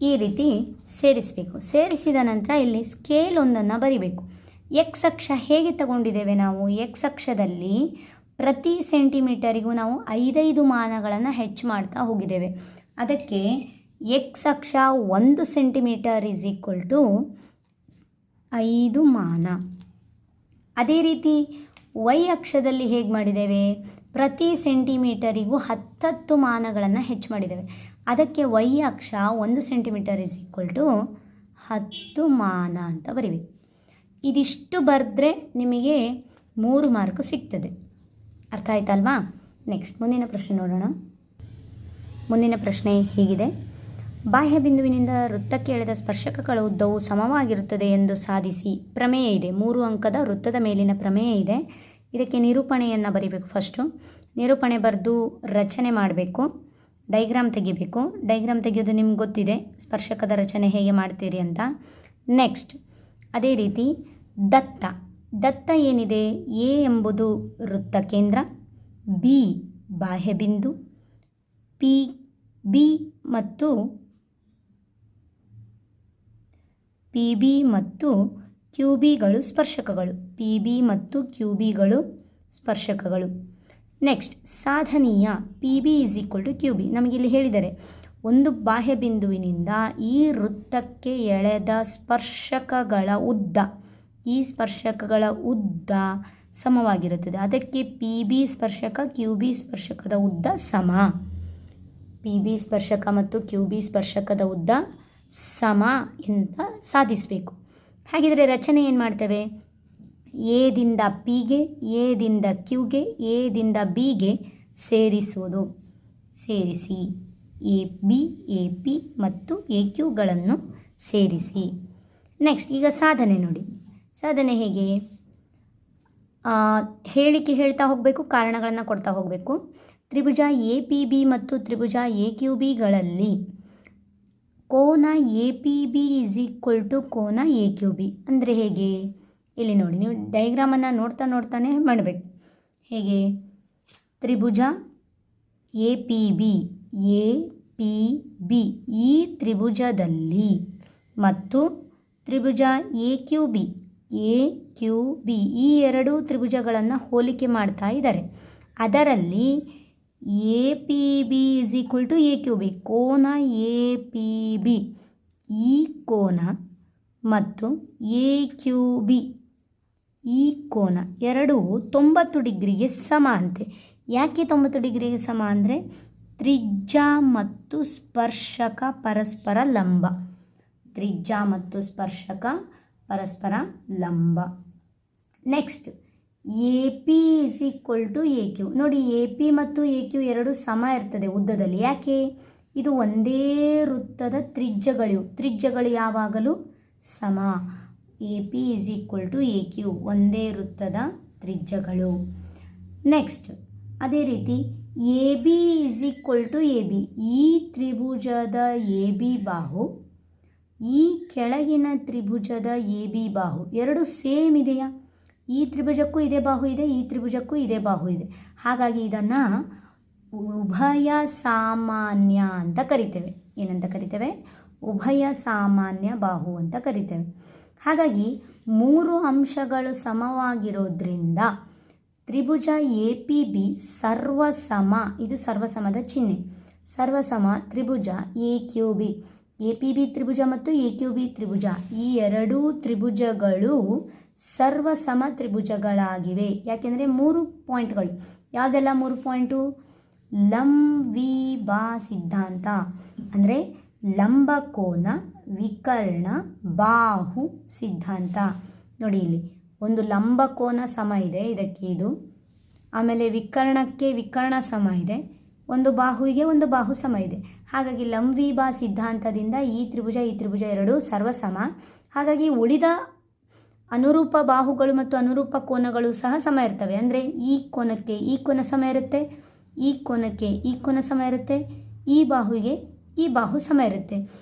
ಈ ರೀತಿ ಸೇರಿಸಬೇಕು. ಸೇರಿಸಿದ ನಂತರ ಇಲ್ಲಿ ಸ್ಕೇಲ್ ಒಂದನ್ನು ಬರಿಬೇಕು. ಎಕ್ಸ್ ಅಕ್ಷ ಹೇಗೆ ತಗೊಂಡಿದ್ದೇವೆ ನಾವು, ಎಕ್ಸ್ ಅಕ್ಷದಲ್ಲಿ ಪ್ರತಿ ಸೆಂಟಿಮೀಟರಿಗೂ ನಾವು 5 ಮಾನಗಳನ್ನು ಹೆಚ್ಚು ಮಾಡ್ತಾ ಹೋಗಿದ್ದೇವೆ. ಅದಕ್ಕೆ ಎಕ್ಸ್ ಅಕ್ಷ 1 ಸೆಂಟಿಮೀಟರ್ ಈಸ್ ಈಕ್ವಲ್ ಟು 5 ಮಾನ. ಅದೇ ರೀತಿ ವೈ ಅಕ್ಷದಲ್ಲಿ ಹೇಗೆ ಮಾಡಿದ್ದೇವೆ, ಪ್ರತಿ ಸೆಂಟಿಮೀಟರಿಗೂ 10 ಮಾನಗಳನ್ನು ಹೆಚ್ಚು ಮಾಡಿದ್ದೇವೆ. ಅದಕ್ಕೆ ವೈ ಅಕ್ಷ 1 ಸೆಂಟಿಮೀಟರ್ ಈಸ್ ಈಕ್ವಲ್ ಟು 10 ಮಾನ ಅಂತ ಬರಿಬೇಕು. ಇದಿಷ್ಟು ಬರೆದ್ರೆ ನಿಮಗೆ 3 ಮಾರ್ಕ್ ಸಿಗ್ತದೆ. ಅರ್ಥ ಆಯ್ತಲ್ವಾ? ನೆಕ್ಸ್ಟ್ ಮುಂದಿನ ಪ್ರಶ್ನೆ ನೋಡೋಣ. ಮುಂದಿನ ಪ್ರಶ್ನೆ ಹೀಗಿದೆ: ಬಾಹ್ಯ ಬಿಂದುವಿನಿಂದ ವೃತ್ತಕ್ಕೆ ಎಳೆದ ಸ್ಪರ್ಶಕಗಳ ಉದ್ದವು ಸಮವಾಗಿರುತ್ತದೆ ಎಂದು ಸಾಧಿಸಿ. ಪ್ರಮೇಯ ಇದೆ. 3 ಅಂಕದ ವೃತ್ತದ ಮೇಲಿನ ಪ್ರಮೇಯ ಇದೆ. ಇದಕ್ಕೆ ನಿರೂಪಣೆಯನ್ನು ಬರೀಬೇಕು. ಫಸ್ಟು ನಿರೂಪಣೆ ಬರೆದು ರಚನೆ ಮಾಡಬೇಕು, ಡೈಗ್ರಾಮ್ ತೆಗಿಬೇಕು. ಡೈಗ್ರಾಮ್ ತೆಗೆಯೋದು ನಿಮ್ಗೆ ಗೊತ್ತಿದೆ, ಸ್ಪರ್ಶಕದ ರಚನೆ ಹೇಗೆ ಮಾಡ್ತೀರಿ ಅಂತ. ನೆಕ್ಸ್ಟ್ ಅದೇ ರೀತಿ ದತ್ತ ಏನಿದೆ, ಎ ಎಂಬುದು ವೃತ್ತ ಕೇಂದ್ರ, ಬಿ ಬಾಹ್ಯ ಬಿಂದು, ಪಿ ಬಿ ಮತ್ತು ಕ್ಯೂ ಬಿಗಳು ಸ್ಪರ್ಶಕಗಳು. ಪಿ ಬಿ ಮತ್ತು ಕ್ಯೂ ಬಿಗಳು ಸ್ಪರ್ಶಕಗಳು. ನೆಕ್ಸ್ಟ್ ಸಾಧನೀಯ P B is equal to Q B. ನಮಗಿಲ್ಲಿ ಹೇಳಿದರೆ ಒಂದು ಬಾಹ್ಯ ಬಿಂದುವಿನಿಂದ ಈ ವೃತ್ತಕ್ಕೆ ಎಳೆದ ಸ್ಪರ್ಶಕಗಳ ಉದ್ದ, ಈ ಸ್ಪರ್ಶಕಗಳ ಉದ್ದ ಸಮವಾಗಿರುತ್ತದೆ. ಅದಕ್ಕೆ ಪಿ ಬಿ ಸ್ಪರ್ಶಕ ಕ್ಯೂ ಬಿ ಸ್ಪರ್ಶಕದ ಉದ್ದ ಸಮ. ಪಿ ಬಿ ಸ್ಪರ್ಶಕ ಮತ್ತು ಕ್ಯೂ ಬಿ ಸ್ಪರ್ಶಕದ ಉದ್ದ ಸಮ ಅಂತ ಸಾಧಿಸಬೇಕು. ಹಾಗಿದ್ರೆ ರಚನೆ ಏನು ಮಾಡ್ತೇವೆ, ಎದಿಂದ ಪಿಗೆ, ಎದಿಂದ ಕ್ಯೂಗೆ, ಎದಿಂದ ಬಿಗೆ ಸೇರಿಸುವುದು. ಸೇರಿಸಿ ಎ ಪಿ ಮತ್ತು ಎ ಕ್ಯೂಗಳನ್ನು ಸೇರಿಸಿ. ನೆಕ್ಸ್ಟ್ ಈಗ ಸಾಧನೆ ನೋಡಿ. ಸಾಧನೆ ಹೇಗೆ, ಹೇಳಿಕೆ ಹೇಳ್ತಾ ಹೋಗಬೇಕು, ಕಾರಣಗಳನ್ನು ಕೊಡ್ತಾ ಹೋಗಬೇಕು. ತ್ರಿಭುಜ ಎ ಪಿ ಬಿ ಮತ್ತು ತ್ರಿಭುಜ ಎ ಕ್ಯೂ ಬಿಗಳಲ್ಲಿ ಕೋನ A P B is equal to ಕೋನ ಎ ಕ್ಯೂ ಬಿ ಅಂದರೆ ಹೇಗೆ? ಇಲ್ಲಿ ನೋಡಿ, ನೀವು ಡಯಾಗ್ರಾಮನ್ನು ನೋಡ್ತಾನೆ ಮಾಡಬೇಕು. ಹೇಗೆ? ತ್ರಿಭುಜ ಎ ಪಿ ಬಿ ಈ ತ್ರಿಭುಜದಲ್ಲಿ ಮತ್ತು ತ್ರಿಭುಜ ಎ ಕ್ಯೂ ಬಿ ಈ ಎರಡು ತ್ರಿಭುಜಗಳನ್ನು ಹೋಲಿಕೆ ಮಾಡ್ತಾ ಇದ್ದಾರೆ. ಅದರಲ್ಲಿ A P B is equal to A Q B, ಕೋನ ಎ ಪಿ ಬಿ ಈ ಕೋನ ಮತ್ತು ಎ ಕ್ಯೂ ಬಿ ಈ ಕೋನ ಎರಡೂ 90 ಡಿಗ್ರಿಗೆ ಸಮ ಅಂತೆ. ಯಾಕೆ 90 ಡಿಗ್ರಿಗೆ ಸಮ ಅಂದರೆ ತ್ರಿಜ್ಯ ಮತ್ತು ಸ್ಪರ್ಶಕ ಪರಸ್ಪರ ಲಂಬ. ತ್ರಿಜ್ಯ ಮತ್ತು ಸ್ಪರ್ಶಕ ಪರಸ್ಪರ ಲಂಬ. Next A P is equal to A Q. ನೋಡಿ, ಎ ಪಿ ಮತ್ತು ಎ ಕ್ಯೂ ಎರಡು ಸಮ ಇರ್ತದೆ ಉದ್ದದಲ್ಲಿ. ಯಾಕೆ? ಇದು ಒಂದೇ ವೃತ್ತದ ತ್ರಿಜ್ಯಗಳು ಯಾವಾಗಲೂ ಸಮ. A P is equal to A Q, ಒಂದೇ ವೃತ್ತದ ತ್ರಿಜ್ಯಗಳು. ನೆಕ್ಸ್ಟ್ ಅದೇ ರೀತಿ A B is equal to A B. ಈ ತ್ರಿಭುಜದ ಎ ಬಿ ಬಾಹು ಈ ಕೆಳಗಿನ ತ್ರಿಭುಜದ ಎ ಬಿ ಬಾಹು ಎರಡು ಸೇಮ್ ಇದೆಯಾ? ಈ ತ್ರಿಭುಜಕ್ಕೂ ಇದೇ ಬಾಹು ಇದೆ, ಈ ತ್ರಿಭುಜಕ್ಕೂ ಇದೇ ಬಾಹು ಇದೆ. ಹಾಗಾಗಿ ಇದನ್ನು ಉಭಯ ಸಾಮಾನ್ಯ ಅಂತ ಕರಿತೇವೆ. ಏನಂತ ಕರಿತೇವೆ? ಉಭಯ ಸಾಮಾನ್ಯ ಬಾಹು ಅಂತ ಕರಿತೇವೆ. ಹಾಗಾಗಿ 3 ಅಂಶಗಳು ಸಮವಾಗಿರೋದ್ರಿಂದ ತ್ರಿಭುಜ ಎ ಪಿ ಬಿ ಸರ್ವಸಮ. ಇದು ಸರ್ವಸಮದ ಚಿಹ್ನೆ. ಸರ್ವಸಮ ತ್ರಿಭುಜ A Q B. A P B ತ್ರಿಭುಜ ಮತ್ತು ಎ ಕ್ಯೂ ಬಿ ತ್ರಿಭುಜ ಈ ಎರಡೂ ತ್ರಿಭುಜಗಳು ಸರ್ವಸಮ ತ್ರಿಭುಜಗಳಾಗಿವೆ. ಯಾಕೆಂದರೆ 3 ಪಾಯಿಂಟ್ಗಳು. ಯಾವುದೆಲ್ಲ 3 ಪಾಯಿಂಟು? ಲಂಬ ಸಿದ್ಧಾಂತ ಅಂದರೆ ಲಂಬಕೋನ, ವಿಕರ್ಣ, ಬಾಹು ಸಿದ್ಧಾಂತ. ನೋಡಿ, ಇಲ್ಲಿ ಒಂದು ಲಂಬಕೋನ ಸಮ ಇದೆ, ಇದಕ್ಕೆ ಇದು. ಆಮೇಲೆ ವಿಕರ್ಣಕ್ಕೆ ವಿಕರ್ಣ ಸಮ ಇದೆ, ಒಂದು ಬಾಹುವಿಗೆ ಒಂದು ಬಾಹು ಸಮ ಇದೆ. ಹಾಗಾಗಿ ಲಂಬ ಸಿದ್ಧಾಂತದಿಂದ ಈ ತ್ರಿಭುಜ ಎರಡೂ ಸರ್ವಸಮ. ಹಾಗಾಗಿ ಉಳಿದ ಅನುರೂಪ ಬಾಹುಗಳು ಮತ್ತು ಅನುರೂಪ ಕೋನಗಳು ಸಹ ಸಮ ಇರ್ತವೆ. ಅಂದರೆ ಈ ಕೋನಕ್ಕೆ ಈ ಕೋನ ಸಮ ಇರುತ್ತೆ, ಈ ಕೋನಕ್ಕೆ ಈ ಕೋನ ಸಮ ಇರುತ್ತೆ, ಈ ಬಾಹುವಿಗೆ ಈ ಬಾಹು ಸಮ ಇರುತ್ತೆ.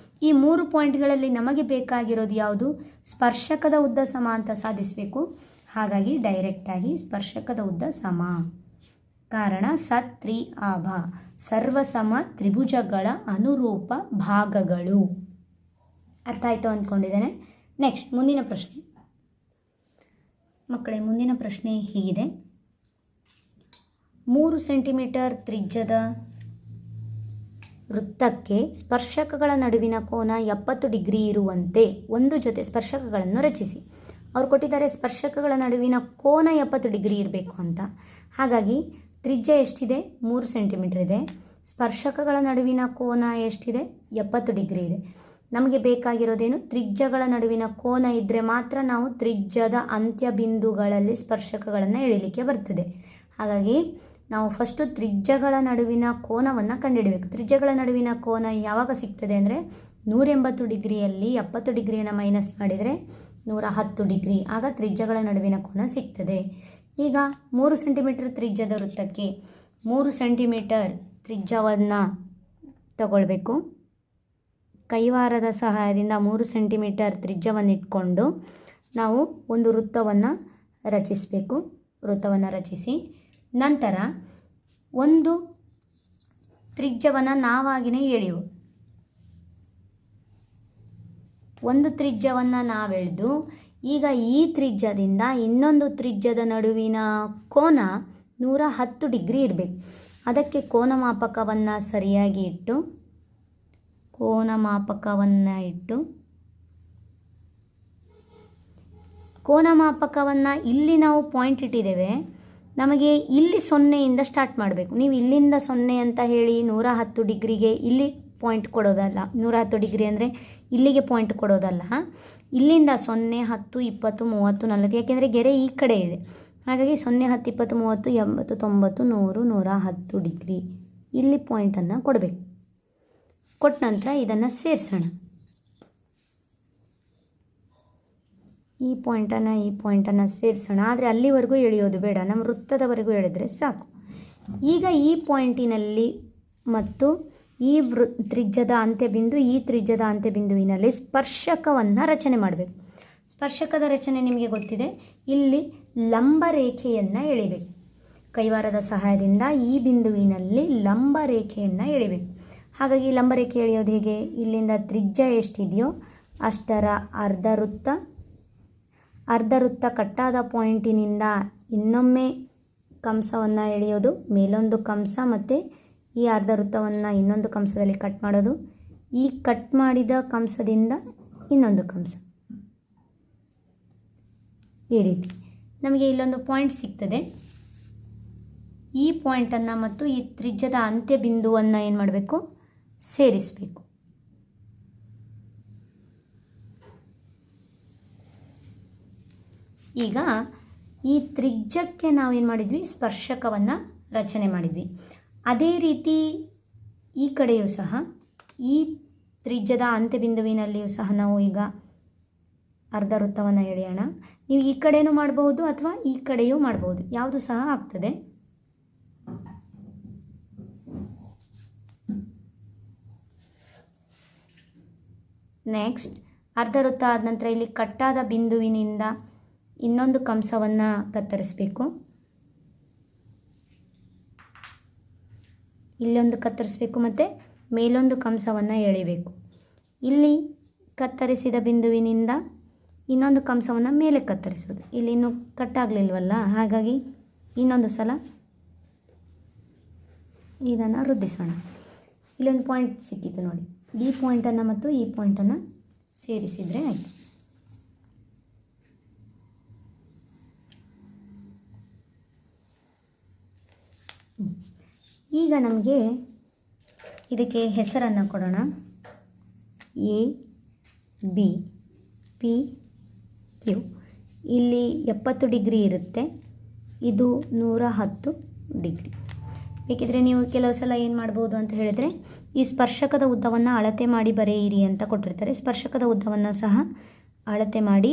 ಈ 3 ಪಾಯಿಂಟ್ಗಳಲ್ಲಿ ನಮಗೆ ಬೇಕಾಗಿರೋದು ಯಾವುದು? ಸ್ಪರ್ಶಕದ ಉದ್ದ ಸಮ ಅಂತ ಸಾಧಿಸಬೇಕು. ಹಾಗಾಗಿ ಡೈರೆಕ್ಟಾಗಿ ಸ್ಪರ್ಶಕದ ಉದ್ದ ಸಮ. ಕಾರಣ ಸತ್ರಿ ಆಭ, ಸರ್ವಸಮ ತ್ರಿಭುಜಗಳ ಅನುರೂಪ ಭಾಗಗಳು. ಅರ್ಥ ಆಯಿತು ಅಂದ್ಕೊಂಡಿದ್ದೇನೆ. ನೆಕ್ಸ್ಟ್ ಮುಂದಿನ ಪ್ರಶ್ನೆ. ಮಕ್ಕಳೇ, ಮುಂದಿನ ಪ್ರಶ್ನೆ ಹೀಗಿದೆ. 3 ಸೆಂಟಿಮೀಟರ್ ತ್ರಿಜ್ಯದ ವೃತ್ತಕ್ಕೆ ಸ್ಪರ್ಶಕಗಳ ನಡುವಿನ ಕೋನ 70 ಡಿಗ್ರಿ ಇರುವಂತೆ ಒಂದು ಜೊತೆ ಸ್ಪರ್ಶಕಗಳನ್ನು ರಚಿಸಿ. ಅವ್ರು ಕೊಟ್ಟಿದ್ದಾರೆ ಸ್ಪರ್ಶಕಗಳ ನಡುವಿನ ಕೋನ 70 ಡಿಗ್ರಿ ಇರಬೇಕು ಅಂತ. ಹಾಗಾಗಿ ತ್ರಿಜ್ಯ ಎಷ್ಟಿದೆ? 3 ಸೆಂಟಿಮೀಟರ್ ಇದೆ. ಸ್ಪರ್ಶಕಗಳ ನಡುವಿನ ಕೋನ ಎಷ್ಟಿದೆ? 70 ಡಿಗ್ರಿ ಇದೆ. ನಮಗೆ ಬೇಕಾಗಿರೋದೇನು? ತ್ರಿಜ್ಯಗಳ ನಡುವಿನ ಕೋನ ಇದ್ದರೆ ಮಾತ್ರ ನಾವು ತ್ರಿಜ್ಯದ ಅಂತ್ಯ ಬಿಂದುಗಳಲ್ಲಿ ಸ್ಪರ್ಶಕಗಳನ್ನು ಎಳಿಲಿಕ್ಕೆ ಬರ್ತದೆ. ಹಾಗಾಗಿ ನಾವು ಫಸ್ಟು ತ್ರಿಜ್ಯಗಳ ನಡುವಿನ ಕೋನವನ್ನು ಕಂಡುಹಿಡಬೇಕು. ತ್ರಿಜ್ಯಗಳ ನಡುವಿನ ಕೋನ ಯಾವಾಗ ಸಿಗ್ತದೆ ಅಂದರೆ 180 ಡಿಗ್ರಿಯಲ್ಲಿ 70 ಡಿಗ್ರಿಯನ್ನು ಮೈನಸ್ ಮಾಡಿದರೆ 110 ಡಿಗ್ರಿ. ಆಗ ತ್ರಿಜ್ಯಗಳ ನಡುವಿನ ಕೋನ ಸಿಗ್ತದೆ. ಈಗ 3 ಸೆಂಟಿಮೀಟರ್ ತ್ರಿಜ್ಯದ ವೃತ್ತಕ್ಕೆ 3 ಸೆಂಟಿಮೀಟರ್ ತ್ರಿಜ್ಯವನ್ನು ತಗೊಳ್ಬೇಕು. ಕೈವಾರದ ಸಹಾಯದಿಂದ 3 ಸೆಂಟಿಮೀಟರ್ ತ್ರಿಜ್ಯವನ್ನು ಇಟ್ಕೊಂಡು ನಾವು ಒಂದು ವೃತ್ತವನ್ನು ರಚಿಸಬೇಕು. ವೃತ್ತವನ್ನು ರಚಿಸಿ ನಂತರ ಒಂದು ತ್ರಿಜ್ಯವನ್ನು ನಾವಾಗಿಯೇ ಎಳೆಯುವ. ಒಂದು ತ್ರಿಜ್ಯವನ್ನು ನಾವೆಳೆದು ಈಗ ಈ ತ್ರಿಜ್ಯದಿಂದ ಇನ್ನೊಂದು ತ್ರಿಜ್ಯದ ನಡುವಿನ ಕೋನ 110 ಡಿಗ್ರಿ ಇರಬೇಕು. ಅದಕ್ಕೆ ಕೋನಮಾಪಕವನ್ನು ಸರಿಯಾಗಿ ಇಟ್ಟು ಕೋನಮಾಪಕವನ್ನು ಇಲ್ಲಿ ನಾವು ಪಾಯಿಂಟ್ ಇಟ್ಟಿದ್ದೇವೆ. ನಮಗೆ ಇಲ್ಲಿ 0ಇಂದ ಸ್ಟಾರ್ಟ್ ಮಾಡಬೇಕು. ನೀವು ಇಲ್ಲಿಂದ 0 ಅಂತ ಹೇಳಿ 110 ಡಿಗ್ರಿಗೆ ಇಲ್ಲಿ ಪಾಯಿಂಟ್ ಕೊಡೋದಲ್ಲ. 110 ಡಿಗ್ರಿ ಅಂದರೆ ಇಲ್ಲಿಗೆ ಪಾಯಿಂಟ್ ಕೊಡೋದಲ್ಲ. ಇಲ್ಲಿಂದ 0, 10, 20, 30, 40. ಯಾಕೆಂದರೆ ಗೆರೆ ಈ ಕಡೆ ಇದೆ. ಹಾಗಾಗಿ 0, 10, 20, 30, 80, 90, 100, 110 ಡಿಗ್ರಿ ಇಲ್ಲಿ ಪಾಯಿಂಟನ್ನು ಕೊಡಬೇಕು. ಕೊಟ್ಟ ನಂತರ ಇದನ್ನು ಸೇರಿಸೋಣ. ಈ ಪಾಯಿಂಟನ್ನು ಸೇರಿಸೋಣ. ಆದರೆ ಅಲ್ಲಿವರೆಗೂ ಎಳೆಯೋದು ಬೇಡ, ನಮ್ಮ ವೃತ್ತದವರೆಗೂ ಎಳೆದ್ರೆ ಸಾಕು. ಈಗ ಈ ಪಾಯಿಂಟಿನಲ್ಲಿ ಮತ್ತು ಈ ತ್ರಿಜ್ಯದ ಅಂತ್ಯಬಿಂದು, ಈ ತ್ರಿಜ್ಯದ ಅಂತ್ಯಬಿಂದುವಿನಲ್ಲಿ ಸ್ಪರ್ಶಕವನ್ನು ರಚನೆ ಮಾಡಬೇಕು. ಸ್ಪರ್ಶಕದ ರಚನೆ ನಿಮಗೆ ಗೊತ್ತಿದೆ. ಇಲ್ಲಿ ಲಂಬ ರೇಖೆಯನ್ನು ಎಳಿಬೇಕು. ಕೈವಾರದ ಸಹಾಯದಿಂದ ಈ ಬಿಂದುವಿನಲ್ಲಿ ಲಂಬ ರೇಖೆಯನ್ನು ಎಳಿಬೇಕು. ಹಾಗಾಗಿ ಲಂಬ ರೇಖೆ ಎಳೆಯೋದು ಹೇಗೆ? ಇಲ್ಲಿಂದ ತ್ರಿಜ್ಯ ಎಷ್ಟಿದೆಯೋ ಅಷ್ಟರ ಅರ್ಧ ವೃತ್ತ ಕಟ್ಟಾದ ಪಾಯಿಂಟಿನಿಂದ ಇನ್ನೊಮ್ಮೆ ಕಂಸವನ್ನು ಎಳೆಯೋದು, ಮೇಲೊಂದು ಕಂಸ ಮತ್ತು ಈ ಅರ್ಧ ವೃತ್ತವನ್ನು ಇನ್ನೊಂದು ಕಂಸದಲ್ಲಿ ಕಟ್ ಮಾಡೋದು, ಈ ಕಟ್ ಮಾಡಿದ ಕಂಸದಿಂದ ಇನ್ನೊಂದು ಕಂಸ, ಈ ರೀತಿ ನಮಗೆ ಇಲ್ಲೊಂದು ಪಾಯಿಂಟ್ ಸಿಗ್ತದೆ. ಈ ಪಾಯಿಂಟನ್ನು ಮತ್ತು ಈ ತ್ರಿಜ್ಯದ ಅಂತ್ಯ ಬಿಂದುವನ್ನು ಏನು ಮಾಡಬೇಕು? ಸೇರಿಸಬೇಕು. ಈಗ ಈ ತ್ರಿಜ್ಯಕ್ಕೆ ನಾವೇನು ಮಾಡಿದ್ವಿ? ಸ್ಪರ್ಶಕವನ್ನು ರಚನೆ ಮಾಡಿದ್ವಿ. ಅದೇ ರೀತಿ ಈ ಕಡೆಯೂ ಸಹ, ಈ ತ್ರಿಜ್ಯದ ಅಂತ್ಯಬಿಂದುವಿನಲ್ಲಿಯೂ ಸಹ ನಾವು ಈಗ ಅರ್ಧ ವೃತ್ತವನ್ನು ಎಳೆಯೋಣ. ನೀವು ಈ ಕಡೆಯೂ ಮಾಡ್ಬೋದು ಅಥವಾ ಈ ಕಡೆಯೂ ಮಾಡ್ಬೋದು, ಯಾವುದು ಸಹ ಆಗ್ತದೆ. ನೆಕ್ಸ್ಟ್ ಅರ್ಧ ವೃತ್ತ ಆದ ನಂತರ ಇಲ್ಲಿ ಕಟ್ಟಾದ ಬಿಂದುವಿನಿಂದ ಇನ್ನೊಂದು ಕಂಸವನ್ನು ಕತ್ತರಿಸಬೇಕು. ಇಲ್ಲೊಂದು ಕತ್ತರಿಸಬೇಕು ಮತ್ತು ಮೇಲೊಂದು ಕಂಸವನ್ನು ಎಳಿಬೇಕು. ಇಲ್ಲಿ ಕತ್ತರಿಸಿದ ಬಿಂದುವಿನಿಂದ ಇನ್ನೊಂದು ಕಂಸವನ್ನು ಮೇಲೆ ಕತ್ತರಿಸೋದು. ಇಲ್ಲಿ ಇನ್ನೂ ಕಟ್ಟಾಗಲಿಲ್ವಲ್ಲ, ಹಾಗಾಗಿ ಇನ್ನೊಂದು ಸಲ ಇದನ್ನು ವೃದ್ಧಿಸೋಣ. ಇಲ್ಲೊಂದು ಪಾಯಿಂಟ್ ಸಿಕ್ಕಿತು ನೋಡಿ. ಈ ಪಾಯಿಂಟನ್ನು ಮತ್ತು ಈ ಪಾಯಿಂಟನ್ನು ಸೇರಿಸಿದರೆ ಆಯಿತು. ಈಗ ನಮಗೆ ಇದಕ್ಕೆ ಹೆಸರನ್ನು ಕೊಡೋಣ. A B P Q. ಇಲ್ಲಿ 70 ಡಿಗ್ರಿ ಇರುತ್ತೆ, ಇದು 110 ಡಿಗ್ರಿ. ಬೇಕಿದ್ರೆ ನೀವು ಕೆಲವು ಸಲ ಏನು ಮಾಡ್ಬೋದು ಅಂತ ಹೇಳಿದರೆ, ಈ ಸ್ಪರ್ಶಕದ ಉದ್ದವನ್ನು ಅಳತೆ ಮಾಡಿ ಬರೆಯಿರಿ ಅಂತ ಕೊಟ್ಟಿರ್ತಾರೆ. ಸ್ಪರ್ಶಕದ ಉದ್ದವನ್ನು ಸಹ ಅಳತೆ ಮಾಡಿ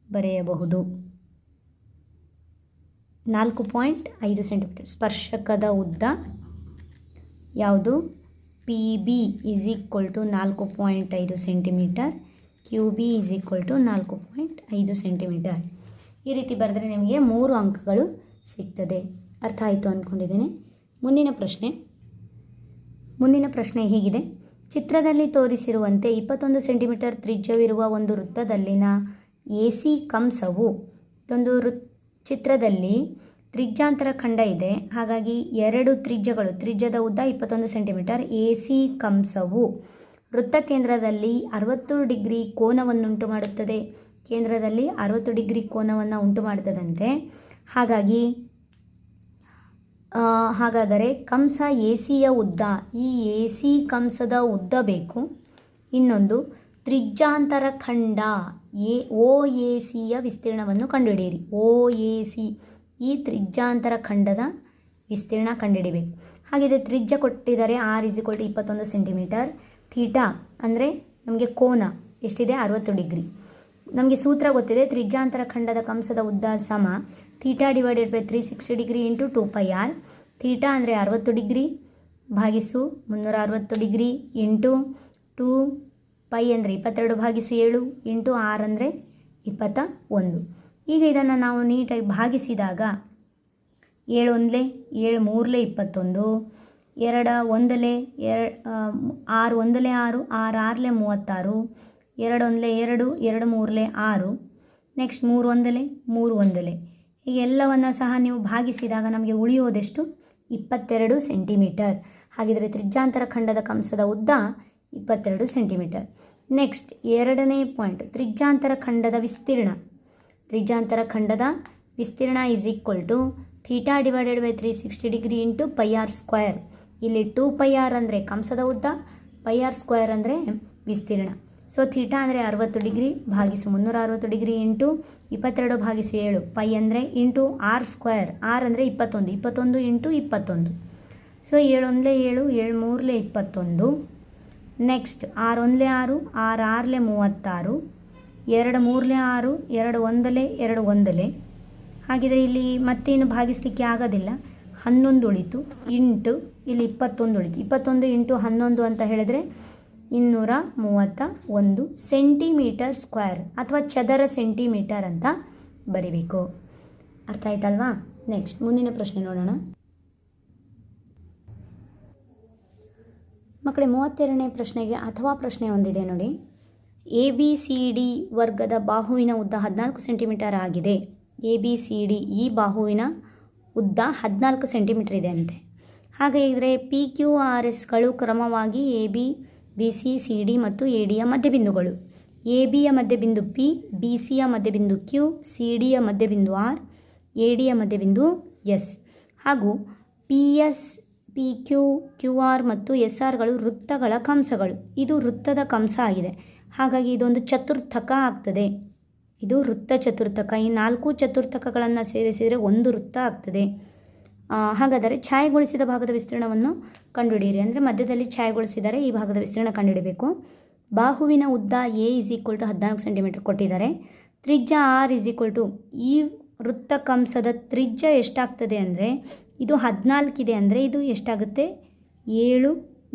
ಬರೆಯಬಹುದು. 4.5 ಸೆಂಟಿಮೀಟರ್ ಸ್ಪರ್ಶಕದ ಉದ್ದ ಯಾವುದು? P B is equal to 4.5 centimetre, Q B is equal to 4.5 centimetre. ಈ ರೀತಿ ಬರೆದ್ರೆ ನಿಮಗೆ 3 ಅಂಕಗಳು ಸಿಗ್ತದೆ. ಅರ್ಥ ಆಯಿತು ಅಂದ್ಕೊಂಡಿದ್ದೇನೆ. ಮುಂದಿನ ಪ್ರಶ್ನೆ ಹೀಗಿದೆ. ಚಿತ್ರದಲ್ಲಿ ತೋರಿಸಿರುವಂತೆ 21 ಸೆಂಟಿಮೀಟರ್ ತ್ರಿಜ್ಯವಿರುವ ಒಂದು ವೃತ್ತದಲ್ಲಿನ AC ಕಂಸವು, ಇದೊಂದು ಚಿತ್ರದಲ್ಲಿ ತ್ರಿಜ್ಯಾಂತರ ಖಂಡ ಇದೆ, ಹಾಗಾಗಿ 2 ತ್ರಿಜ್ಯಗಳು, ತ್ರಿಜ್ಯದ ಉದ್ದ 21 ಸೆಂಟಿಮೀಟರ್. AC ಕಂಸವು ವೃತ್ತ ಕೇಂದ್ರದಲ್ಲಿ 60 ಡಿಗ್ರಿ ಕೋನವನ್ನುಂಟು ಮಾಡುತ್ತದೆ. ಕೇಂದ್ರದಲ್ಲಿ 60 ಡಿಗ್ರಿ ಕೋನವನ್ನು ಉಂಟು ಮಾಡುತ್ತದಂತೆ. ಹಾಗಾದರೆ ಕಂಸ ACಯ ಉದ್ದ, ಈ AC ಕಂಸದ ಉದ್ದ ಬೇಕು. ಇನ್ನೊಂದು ತ್ರಿಜ್ಯಾಂತರ ಖಂಡ OACಯ ವಿಸ್ತೀರ್ಣವನ್ನು ಕಂಡುಹಿಡಿಯಿರಿ. OAC, ಈ ತ್ರಿಜ್ಯಾಂತರ ಖಂಡದ ವಿಸ್ತೀರ್ಣ ಕಂಡುಹಿಡಿಬೇಕು. ಹಾಗಿದ್ರೆ ತ್ರಿಜ್ಯ ಕೊಟ್ಟಿದ್ದಾರೆ R = 21 ಸೆಂಟಿಮೀಟರ್. ಥೀಟಾ ಅಂದರೆ ನಮಗೆ ಕೋನ ಎಷ್ಟಿದೆ? 60 ಡಿಗ್ರಿ. ನಮಗೆ ಸೂತ್ರ ಗೊತ್ತಿದೆ, ತ್ರಿಜ್ಯಾಂತರ ಖಂಡದ ಕಂಸದ ಉದ್ದ ಸಮ theta / 360 degree into 2πr. Theta ಅಂದರೆ 60 ಡಿಗ್ರಿ ಭಾಗಿಸು 360 ಡಿಗ್ರಿ ಇಂಟು 2π ಅಂದರೆ 22/7 ಇಂಟು r ಅಂದರೆ 21. ಈಗ ಇದನ್ನು ನಾವು ನೀಟಾಗಿ ಭಾಗಿಸಿದಾಗ 7 1 7 3 21, 2 1 6 1 6 6 6 36, 2 1 2 2 3 6, ನೆಕ್ಸ್ಟ್ 3 1 3 1. ಹೀಗೆಲ್ಲವನ್ನು ಸಹ ನೀವು ಭಾಗಿಸಿದಾಗ ನಮಗೆ ಉಳಿಯೋದೆಷ್ಟು? 22 ಸೆಂಟಿಮೀಟರ್. ಹಾಗಿದ್ರೆ ತ್ರಿಜ್ಯಾಂತರ ಖಂಡದ ಕಂಸದ ಉದ್ದ 22 ಸೆಂಟಿಮೀಟರ್. ನೆಕ್ಸ್ಟ್ ಎರಡನೇ ಪಾಯಿಂಟ್, ತ್ರಿಜ್ಯಾಂತರ ಖಂಡದ ವಿಸ್ತೀರ್ಣ. ತ್ರಿಜ್ಯಾಂತರ ಖಂಡದ ವಿಸ್ತೀರ್ಣ is equal to theta / 360 degree into πr². ಇಲ್ಲಿ 2πr ಅಂದರೆ ಕಂಸದ ಉದ್ದ, πr² ಅಂದರೆ ವಿಸ್ತೀರ್ಣ. ಸೊ ಥೀಟಾ ಅಂದರೆ 60 ಡಿಗ್ರಿ ಭಾಗಿಸು 360 ಡಿಗ್ರಿ ಇಂಟು 22/7, π ಅಂದರೆ ಇಂಟು r², r ಅಂದರೆ 21, 21 ಇಂಟು 21. ಸೊ 7 1 7 7 3 21. ನೆಕ್ಸ್ಟ್ 6 1 6 6 6 36, 2 ಮೂರಲೆ 6, 2 ಒಂದಲೆ 2 ಒಂದಲೆ. ಹಾಗಿದ್ರೆ ಇಲ್ಲಿ ಮತ್ತೇನು ಭಾಗಿಸಲಿಕ್ಕೆ ಆಗೋದಿಲ್ಲ. 11 ಉಳಿತು ಇಂಟು ಇಲ್ಲಿ 21 ಉಳಿತು. 21 ಇಂಟು 11 ಅಂತ ಹೇಳಿದರೆ 231 ಸೆಂಟಿಮೀಟರ್ ಸ್ಕ್ವೇರ್ ಅಥವಾ ಚದರ ಸೆಂಟಿಮೀಟರ್ ಅಂತ ಬರಿಬೇಕು. ಅರ್ಥ ಆಯ್ತಲ್ವಾ? ನೆಕ್ಸ್ಟ್ ಮುಂದಿನ ಪ್ರಶ್ನೆ ನೋಡೋಣ. ಮಕ್ಕಳೇ 32ನೇ ಪ್ರಶ್ನೆಗೆ ಅಥವಾ ಪ್ರಶ್ನೆ ಹೊಂದಿದೆ ನೋಡಿ. ABCD ವರ್ಗದ ಬಾಹುವಿನ ಉದ್ದ 14 ಸೆಂಟಿಮೀಟರ್ ಆಗಿದೆ. ABCD ಈ ಬಾಹುವಿನ ಉದ್ದ 14 ಸೆಂಟಿಮೀಟರ್ ಇದೆ ಅಂತೆ. ಹಾಗಾದರೆ PQRSಗಳು ಕ್ರಮವಾಗಿ AB, BC, CD ಮತ್ತು ADಯ ಮಧ್ಯಬಿಂದುಗಳು. ABಯ ಮಧ್ಯಬಿಂದು P, BCಯ ಮಧ್ಯಬಿಂದು Q, CDಯ ಮಧ್ಯಬಿಂದು R, ADಯ ಮಧ್ಯಬಿಂದು S. ಹಾಗೂ PS, PQ, QR ಮತ್ತು SRಗಳು ವೃತ್ತಗಳ ಕಂಸಗಳು. ಇದು ವೃತ್ತದ ಕಂಸ ಆಗಿದೆ. ಹಾಗಾಗಿ ಇದೊಂದು ಚತುರ್ಥಕ ಆಗ್ತದೆ. ಇದು ವೃತ್ತ ಚತುರ್ಥಕ. ಈ 4 ಚತುರ್ಥಕಗಳನ್ನು ಸೇರಿಸಿದರೆ ಒಂದು ವೃತ್ತ ಆಗ್ತದೆ. ಹಾಗಾದರೆ ಛಾಯೆಗೊಳಿಸಿದ ಭಾಗದ ವಿಸ್ತೀರ್ಣವನ್ನು ಕಂಡುಹಿಡಿಯಿರಿ. ಅಂದರೆ ಮಧ್ಯದಲ್ಲಿ ಛಾಯೆಗೊಳಿಸಿದರೆ ಈ ಭಾಗದ ವಿಸ್ತೀರ್ಣ ಕಂಡುಹಿಡಬೇಕು. ಬಾಹುವಿನ ಉದ್ದ A = 14 ಸೆಂಟಿಮೀಟರ್ ಕೊಟ್ಟಿದ್ದಾರೆ. ತ್ರಿಜ್ಯ R ಈ ವೃತ್ತ ಕಂಸದ ತ್ರಿಜ್ಯ ಎಷ್ಟಾಗ್ತದೆ ಅಂದರೆ ಇದು 14 ಇದೆ ಅಂದರೆ ಇದು ಎಷ್ಟಾಗುತ್ತೆ? 7.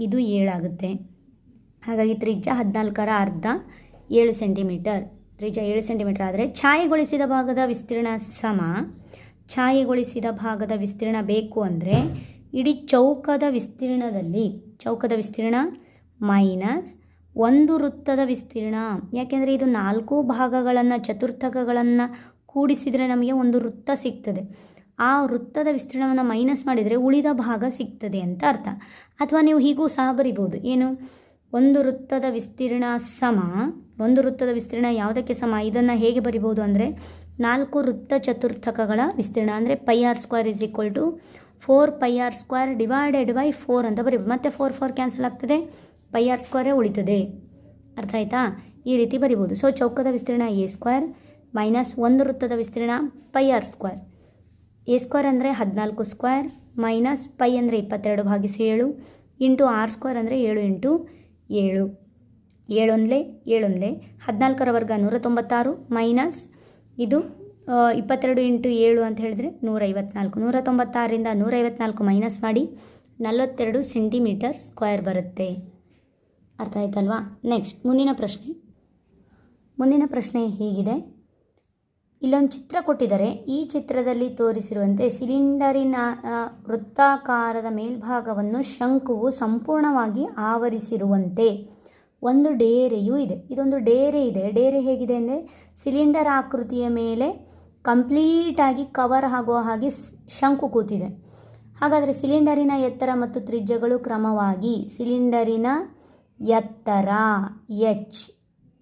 ಇದು 7 ಆಗುತ್ತೆ. ಹಾಗಾಗಿ ತ್ರಿಜ್ಯ 14ರ ಅರ್ಧ 7 ಸೆಂಟಿಮೀಟರ್. ತ್ರಿಜ್ಯ 7 ಸೆಂಟಿಮೀಟರ್ ಆದರೆ ಛಾಯೆಗೊಳಿಸಿದ ಭಾಗದ ವಿಸ್ತೀರ್ಣ ಸಮ. ಛಾಯೆಗೊಳಿಸಿದ ಭಾಗದ ವಿಸ್ತೀರ್ಣ ಬೇಕು ಅಂದರೆ ಇಡೀ ಚೌಕದ ವಿಸ್ತೀರ್ಣ ಮೈನಸ್ ಒಂದು ವೃತ್ತದ ವಿಸ್ತೀರ್ಣ. ಯಾಕೆಂದರೆ ಇದು 4 ಭಾಗಗಳನ್ನು ಚತುರ್ಥಕಗಳನ್ನು ಕೂಡಿಸಿದರೆ ನಮಗೆ ಒಂದು ವೃತ್ತ ಸಿಗ್ತದೆ. ಆ ವೃತ್ತದ ವಿಸ್ತೀರ್ಣವನ್ನು ಮೈನಸ್ ಮಾಡಿದರೆ ಉಳಿದ ಭಾಗ ಸಿಗ್ತದೆ ಅಂತ ಅರ್ಥ. ಅಥವಾ ನೀವು ಹೀಗೂ ಸಹ ಬರಿಬೋದು. ಏನು? ಒಂದು ವೃತ್ತದ ವಿಸ್ತೀರ್ಣ ಸಮ. ಒಂದು ವೃತ್ತದ ವಿಸ್ತೀರ್ಣ ಯಾವುದಕ್ಕೆ ಸಮ? ಇದನ್ನು ಹೇಗೆ ಬರಿಬೋದು ಅಂದರೆ 4 ವೃತ್ತ ಚತುರ್ಥಕಗಳ ವಿಸ್ತೀರ್ಣ ಅಂದರೆ πr² = 4πr² / 4 ಅಂತ ಬರಿಬೋದು. ಮತ್ತೆ 4 ಕ್ಯಾನ್ಸಲ್ ಆಗ್ತದೆ, πr² ಉಳಿತದೆ. ಅರ್ಥ ಆಯ್ತಾ? ಈ ರೀತಿ ಬರಿಬೋದು. ಸೊ ಚೌಕದ ವಿಸ್ತೀರ್ಣ A² ಮೈನಸ್ ಒಂದು ವೃತ್ತದ ವಿಸ್ತೀರ್ಣ πr². A² ಅಂದರೆ 14² ಮೈನಸ್ π ಅಂದರೆ 22/7 ಇಂಟು r² ಅಂದರೆ 7 × 7. 7 1 14ರ ವರ್ಗ 196 ಮೈನಸ್ ಇದು 22 × 7 ಅಂತ ಹೇಳಿದರೆ 154. 196ರಿಂದ 154 ಮೈನಸ್ ಮಾಡಿ 42 ಸೆಂಟಿಮೀಟರ್ ಸ್ಕ್ವೇರ್ ಬರುತ್ತೆ. ಅರ್ಥ ಆಯ್ತಲ್ವಾ? ನೆಕ್ಸ್ಟ್ ಮುಂದಿನ ಪ್ರಶ್ನೆ ಹೀಗಿದೆ. ಇಲ್ಲೊಂದು ಚಿತ್ರ ಕೊಟ್ಟಿದ್ದಾರೆ. ಈ ಚಿತ್ರದಲ್ಲಿ ತೋರಿಸಿರುವಂತೆ ಸಿಲಿಂಡರಿನ ವೃತ್ತಾಕಾರದ ಮೇಲ್ಭಾಗವನ್ನು ಶಂಕುವು ಸಂಪೂರ್ಣವಾಗಿ ಆವರಿಸಿರುವಂತೆ ಒಂದು ಡೇರೆಯೂ ಇದೆ. ಇದೊಂದು ಡೇರೆ ಇದೆ. ಡೇರೆ ಹೇಗಿದೆ ಅಂದರೆ ಸಿಲಿಂಡರ್ ಆಕೃತಿಯ ಮೇಲೆ ಕಂಪ್ಲೀಟಾಗಿ ಕವರ್ ಆಗುವ ಹಾಗೆ ಶಂಕು ಕೂತಿದೆ. ಹಾಗಾದರೆ ಸಿಲಿಂಡರಿನ ಎತ್ತರ ಮತ್ತು ತ್ರಿಜ್ಯಗಳು ಕ್ರಮವಾಗಿ ಸಿಲಿಂಡರಿನ ಎತ್ತರ H,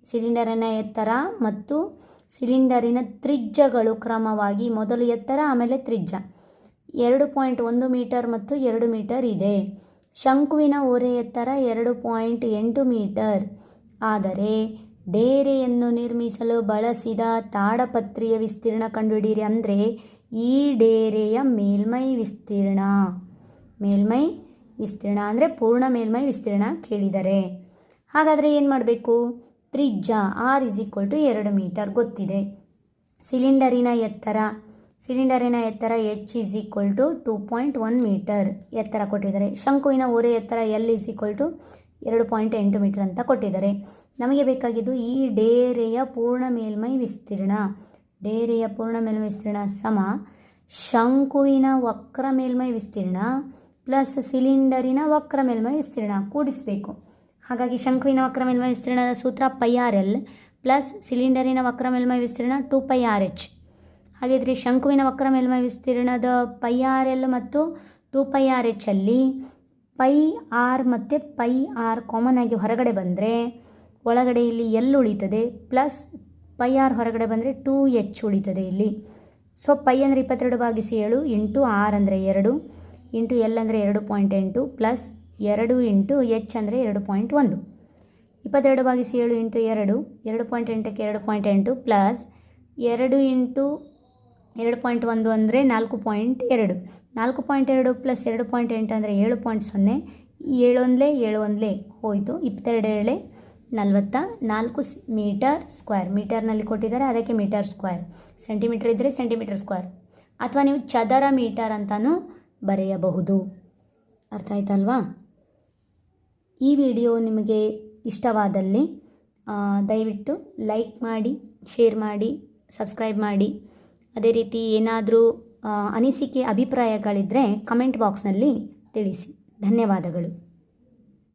ಸಿಲಿಂಡರಿನ ಎತ್ತರ ಮತ್ತು ಸಿಲಿಂಡರಿನ ತ್ರಿಜ್ಯಗಳು ಕ್ರಮವಾಗಿ ಮೊದಲು ಎತ್ತರ ಆಮೇಲೆ ತ್ರಿಜ್ಯ 2.1 ಮೀಟರ್ ಮತ್ತು 2 ಮೀಟರ್ ಇದೆ. ಶಂಕುವಿನ ಓರೆ ಎತ್ತರ 2.8 ಮೀಟರ್. ಆದರೆ ಡೇರೆಯನ್ನು ನಿರ್ಮಿಸಲು ಬಳಸಿದ ತಾಡಪತ್ರಿಯ ವಿಸ್ತೀರ್ಣ ಕಂಡುಹಿಡಿಯಿರಿ. ಅಂದರೆ ಈ ಡೇರೆಯ ಮೇಲ್ಮೈ ವಿಸ್ತೀರ್ಣ ಅಂದರೆ ಪೂರ್ಣ ಮೇಲ್ಮೈ ವಿಸ್ತೀರ್ಣ ಕೇಳಿದರೆ. ಹಾಗಾದರೆ ಏನು ಮಾಡಬೇಕು? ತ್ರಿಜ್ಯ R = 2 ಮೀಟರ್ ಗೊತ್ತಿದೆ. ಸಿಲಿಂಡರಿನ ಎತ್ತರ H = 2.1 ಮೀಟರ್ ಎತ್ತರ ಕೊಟ್ಟಿದ್ದಾರೆ. ಶಂಕುವಿನ ಓರೆ ಎತ್ತರ L = 2.8 ಮೀಟರ್ ಅಂತ ಕೊಟ್ಟಿದ್ದಾರೆ. ನಮಗೆ ಬೇಕಾಗಿದ್ದು ಈ ಡೇರೆಯ ಪೂರ್ಣ ಮೇಲ್ಮೈ ವಿಸ್ತೀರ್ಣ. ಡೇರೆಯ ಪೂರ್ಣ ಮೇಲ್ಮೈ ವಿಸ್ತೀರ್ಣ ಸಮ ಶಂಕುವಿನ ವಕ್ರ ಮೇಲ್ಮೈ ವಿಸ್ತೀರ್ಣ ಪ್ಲಸ್ ಸಿಲಿಂಡರಿನ ವಕ್ರ ಮೇಲ್ಮೈ ವಿಸ್ತೀರ್ಣ ಕೂಡಿಸಬೇಕು. ಹಾಗಾಗಿ ಶಂಕುವಿನ ವಕ್ರ ಮೇಲ್ಮೈ ವಿಸ್ತೀರ್ಣದ ಸೂತ್ರ πRL ಪ್ಲಸ್ ಸಿಲಿಂಡರಿನ ವಕ್ರ ಮೇಲ್ಮೈ ವಿಸ್ತೀರ್ಣ 2πRH. ಹಾಗಿದ್ರೆ ಶಂಕುವಿನ ವಕ್ರ ಮೇಲ್ಮೈ ವಿಸ್ತೀರ್ಣದ πRL ಮತ್ತು 2πRH ಅಲ್ಲಿ πR ಮತ್ತು πR ಕಾಮನ್ ಆಗಿ ಹೊರಗಡೆ ಬಂದರೆ ಒಳಗಡೆ ಇಲ್ಲಿ L ಉಳಿತದೆ ಪ್ಲಸ್ πR ಹೊರಗಡೆ ಬಂದರೆ 2H ಉಳಿತದೆ ಇಲ್ಲಿ. ಸೊ π ಅಂದರೆ 22/7 ಇಂಟು R ಅಂದರೆ 2 ಇಂಟು L ಅಂದರೆ 2.8 ಪ್ಲಸ್ 2 ಇಂಟು H ಅಂದರೆ 2.1. 22/7 ಇಂಟು 2 2.8ಕ್ಕೆ 2.8 ಪ್ಲಸ್ 2 ಇಂಟು 2.1 ಅಂದರೆ 4.2. 4.2 ಪ್ಲಸ್ 2.8 ಅಂದರೆ 7.0. 7 1 ಹೋಯಿತು. 22 7 44 ಮೀಟರ್ ಸ್ಕ್ವೇರ್. ಮೀಟರ್ನಲ್ಲಿ ಕೊಟ್ಟಿದ್ದಾರೆ, ಅದಕ್ಕೆ ಮೀಟರ್ ಸ್ಕ್ವೇರ್. ಸೆಂಟಿಮೀಟರ್ ಇದ್ದರೆ ಸೆಂಟಿಮೀಟರ್ ಸ್ಕ್ವೇರ್, ಅಥವಾ ನೀವು ಚದರ ಮೀಟರ್ ಅಂತಲೂ ಬರೆಯಬಹುದು. ಅರ್ಥ ಆಯ್ತಲ್ವಾ? ಈ ವಿಡಿಯೋ ನಿಮಗೆ ಇಷ್ಟವಾದಲ್ಲಿ ದಯವಿಟ್ಟು ಲೈಕ್ ಮಾಡಿ, ಶೇರ್ ಮಾಡಿ, ಸಬ್ಸ್ಕ್ರೈಬ್ ಮಾಡಿ. ಅದೇ ರೀತಿ ಏನಾದರೂ ಅನಿಸಿಕೆ ಅಭಿಪ್ರಾಯಗಳಿದ್ದರೆ ಕಮೆಂಟ್ ಬಾಕ್ಸ್ನಲ್ಲಿ ತಿಳಿಸಿ. ಧನ್ಯವಾದಗಳು.